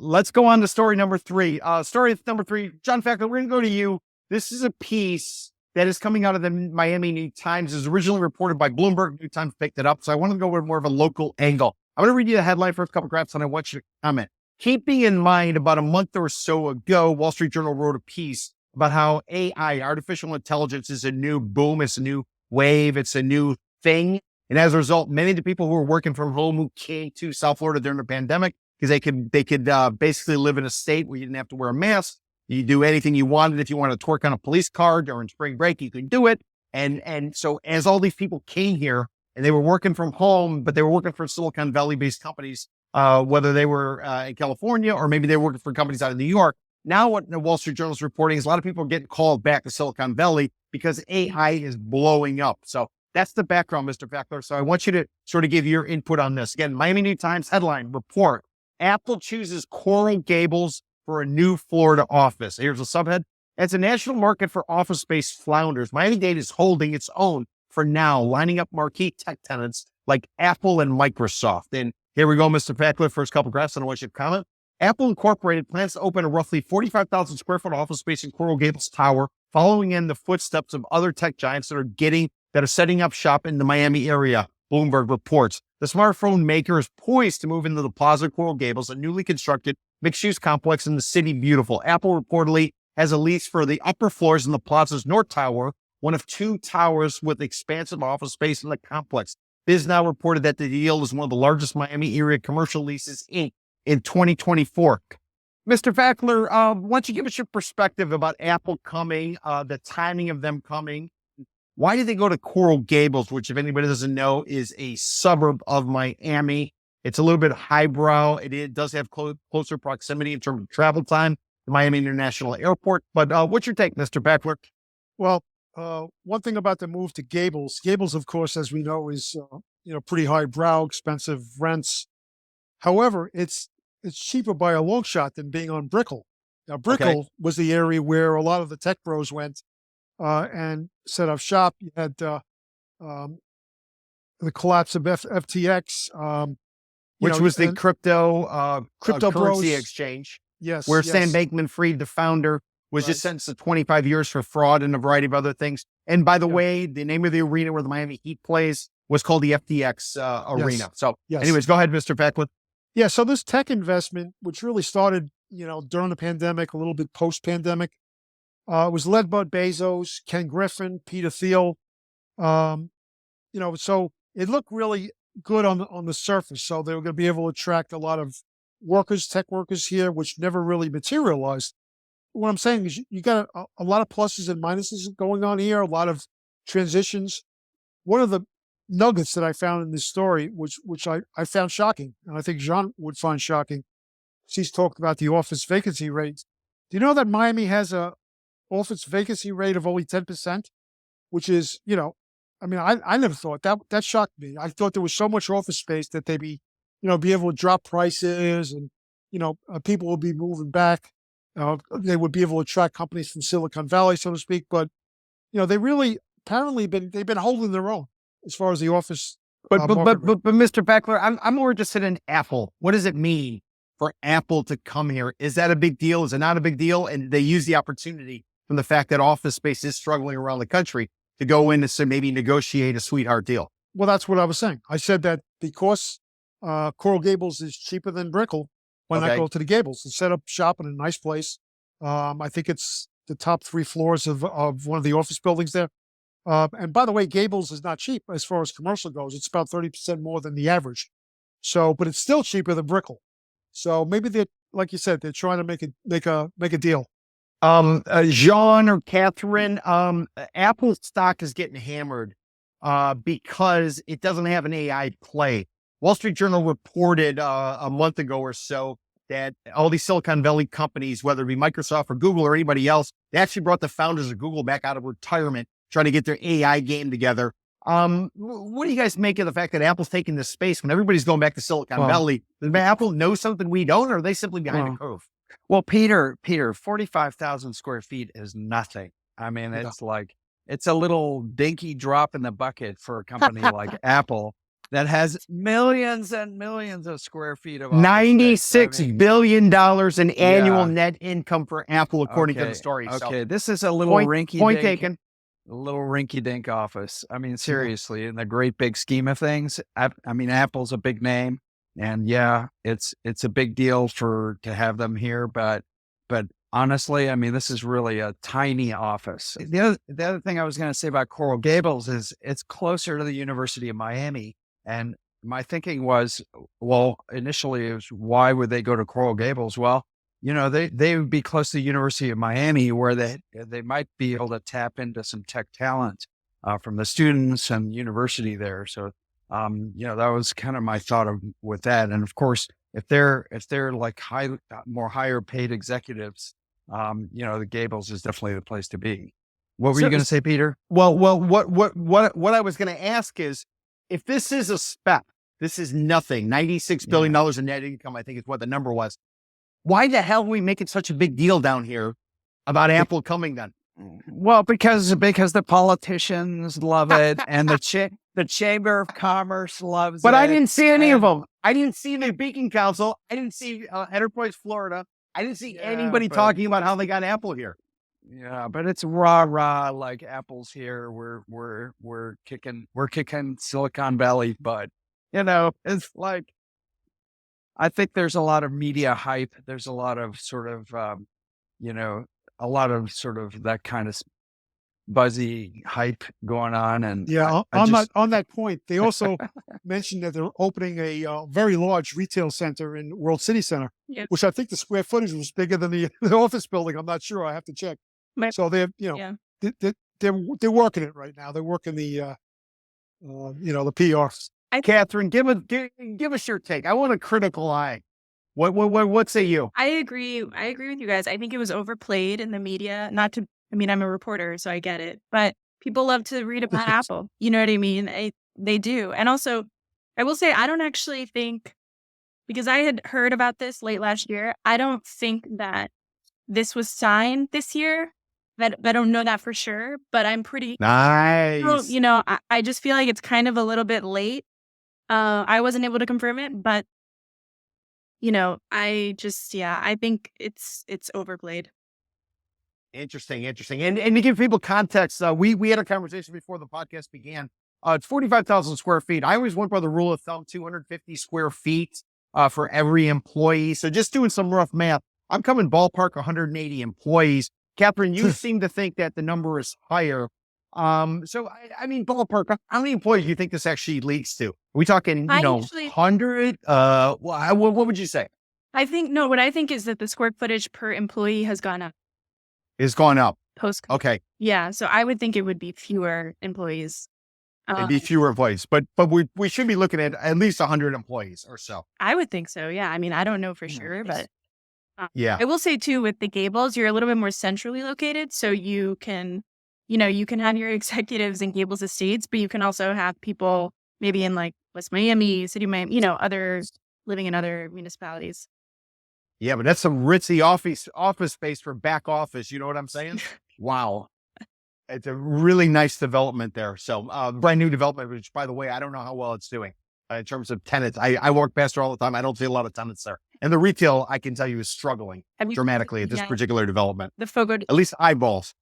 Let's go on to story number three. Story number three, John Fakler, we're going to go to you. This is a piece that is coming out of the Miami New Times. It was originally reported by Bloomberg. New Times picked it up. So I want to go with more of a local angle. I'm going to read you the headline for a couple graphs, and I want you to comment. Keeping in mind, about a month or so ago, Wall Street Journal wrote a piece about how AI, artificial intelligence, is a new boom. It's a new wave. It's a new thing. And as a result, many of the people who are working from home who came to South Florida during the pandemic, because they could basically live in a state where you didn't have to wear a mask. You do anything you wanted. If you wanted to twerk on a police car during spring break, you could do it. And so as all these people came here and they were working from home, but they were working for Silicon Valley based companies, whether they were in California or maybe they were working for companies out of New York. Now what the Wall Street Journal is reporting is a lot of people are getting called back to Silicon Valley because AI is blowing up. So that's the background, Mr. Fakler. So I want you to sort of give your input on this. Again, Miami New Times headline report: Apple chooses Coral Gables for a new Florida office. Here's a subhead. As a national market for office space flounders, Miami-Dade is holding its own for now, lining up marquee tech tenants like Apple and Microsoft. And here we go, Mr. Fakler, first couple graphs, and I want you to comment. Apple Incorporated plans to open a roughly 45,000 square foot office space in Coral Gables Tower, following in the footsteps of other tech giants that are setting up shop in the Miami area, Bloomberg reports. The smartphone maker is poised to move into the Plaza at Coral Gables, a newly constructed mixed-use complex in the city beautiful. Apple reportedly has a lease for the upper floors in the Plaza's North Tower, one of two towers with expansive office space in the complex. Biz now reported that the deal is one of the largest Miami area commercial leases in 2024. Mr. Fakler, why don't you give us your perspective about Apple coming, the timing of them coming? Why did they go to Coral Gables, which, if anybody doesn't know, is a suburb of Miami? It's a little bit highbrow. It does have closer proximity in terms of travel time to Miami International Airport. But what's your take, Mr. Fakler? Well, one thing about the move to Gables, of course, as we know, is pretty highbrow, expensive rents. However, it's cheaper by a long shot than being on Brickell. Now, Brickell was the area where a lot of the tech bros went and set up shop. You had the collapse of FTX, which was the crypto crypto currency bros. exchange. Yes, where yes. Sam Bankman-Fried, the founder, was just sentenced to 25 years for fraud and a variety of other things. And by the way, the name of the arena where the Miami Heat plays was called the FTX arena. So anyways, go ahead, Mr. Fakler. Yeah, so this tech investment, which really started, during the pandemic, a little bit post-pandemic, was led by Bezos, Ken Griffin, Peter Thiel. So it looked really good on the surface. So they were going to be able to attract a lot of tech workers here, which never really materialized. What I'm saying is you got a lot of pluses and minuses going on here, a lot of transitions. One of the nuggets that I found in this story, which I found shocking, and I think Jean would find shocking, she's talked about the office vacancy rate. Do you know that Miami has a office vacancy rate of only 10%, which is, I never thought that shocked me. I thought there was so much office space that they'd be able to drop prices and, people would be moving back. They would be able to attract companies from Silicon Valley, so to speak. But, they really apparently they've been holding their own as far as the office. But Mr. Fakler, I'm more interested in Apple. What does it mean for Apple to come here? Is that a big deal? Is it not a big deal? And they use the opportunity from the fact that office space is struggling around the country to go in to maybe negotiate a sweetheart deal. Well, that's what I was saying. I said that because Coral Gables is cheaper than Brickell, why not go to the Gables and set up shop in a nice place? I think it's the top 3 floors of one of the office buildings there. And by the way, Gables is not cheap as far as commercial goes. It's about 30% more than the average. So, but it's still cheaper than Brickell. So maybe they're, like you said, they're trying to make a deal. Jean or Katherine, Apple stock is getting hammered because it doesn't have an AI play. Wall Street Journal reported a month ago or so that all these Silicon Valley companies, whether it be Microsoft or Google or anybody else, they actually brought the founders of Google back out of retirement, trying to get their AI game together. What do you guys make of the fact that Apple's taking this space when everybody's going back to Silicon Valley? Does Apple know something we don't, or are they simply behind the curve? Well, Peter, 45,000 square feet is nothing. I mean, it's like, it's a little dinky drop in the bucket for a company like Apple. that has millions and millions of square feet of office $96 space. billion in annual Yeah. net income for Apple, according to the story. Okay, So this is a little point rinky-dink, taken. a little rinky-dink office. I mean, seriously, in the great big scheme of things, I mean, Apple's a big name, and yeah, it's a big deal to have them here. But honestly, I mean, this is really a tiny office. The other thing I was going to say about Coral Gables is it's closer to the University of Miami, and my thinking was, well, initially it was, why would they go to Coral Gables? Well, you know, they would be close to the University of Miami, where they might be able to tap into some tech talent from the students and the university there. So, you know, that was kind of my thought with that. And of course, if they're like more higher paid executives, you know, the Gables is definitely the place to be. What were you going to say, Peter? Well, what I was going to ask is, if this is a spec, this is nothing. $96 billion in net income, I think is what the number was. Why the hell are we making such a big deal down here about Apple coming then? Well, because the politicians love it, and the Chamber of Commerce loves it. But I didn't see any of them. I didn't see the Beacon Council. I didn't see Enterprise Florida. I didn't see anybody talking about how they got Apple here. Yeah, but it's rah, like Apple's here. We're kicking Silicon Valley, but you know, it's like, I think there's a lot of media hype. There's a lot of sort of, you know, a lot of sort of that kind of buzzy hype going on. And on that point, they also mentioned that they're opening a very large retail center in World City Center, which I think the square footage was bigger than the office building. I'm not sure. I have to check. So they're, you know, they're working it right now. They're working the, you know, the PR. Katherine, give us your take. I want a critical eye. What say you? I agree with you guys. I think it was overplayed in the media. I mean, I'm a reporter, so I get it. But people love to read about Apple. You know what I mean? They do. And also, I will say, I don't actually think, because I had heard about this late last year, I don't think that this was signed this year. I don't know that for sure, but I'm pretty nice. You know, I just feel like it's kind of a little bit late. I wasn't able to confirm it, but you know, I think it's overplayed. Interesting. And to give people context, we had a conversation before the podcast began. It's 45,000 square feet. I always went by the rule of thumb, 250 square feet for every employee. So just doing some rough math, I'm coming ballpark 180 employees. Katherine, you seem to think that the number is higher. So I mean, ballpark, how many employees do you think this actually leads to? Are we talking, 100? What would you say? What I think is that the square footage per employee has gone up. It's gone up. Post-COVID. Okay. Yeah. So I would think it would be fewer employees. It'd be fewer employees, but we should be looking at least 100 employees or so. I would think so. Yeah. I mean, I don't know for sure, but yeah. I will say too, with the Gables, you're a little bit more centrally located. So you can have your executives in Gables Estates, but you can also have people maybe in like West Miami, City of Miami, others living in other municipalities. Yeah, but that's some ritzy office space for back office. You know what I'm saying? Wow. It's a really nice development there. So brand new development, which, by the way, I don't know how well it's doing in terms of tenants. I walk past there all the time. I don't see a lot of tenants there. And the retail, I can tell you, is struggling dramatically at this particular development. The Fogo, at least eyeballs.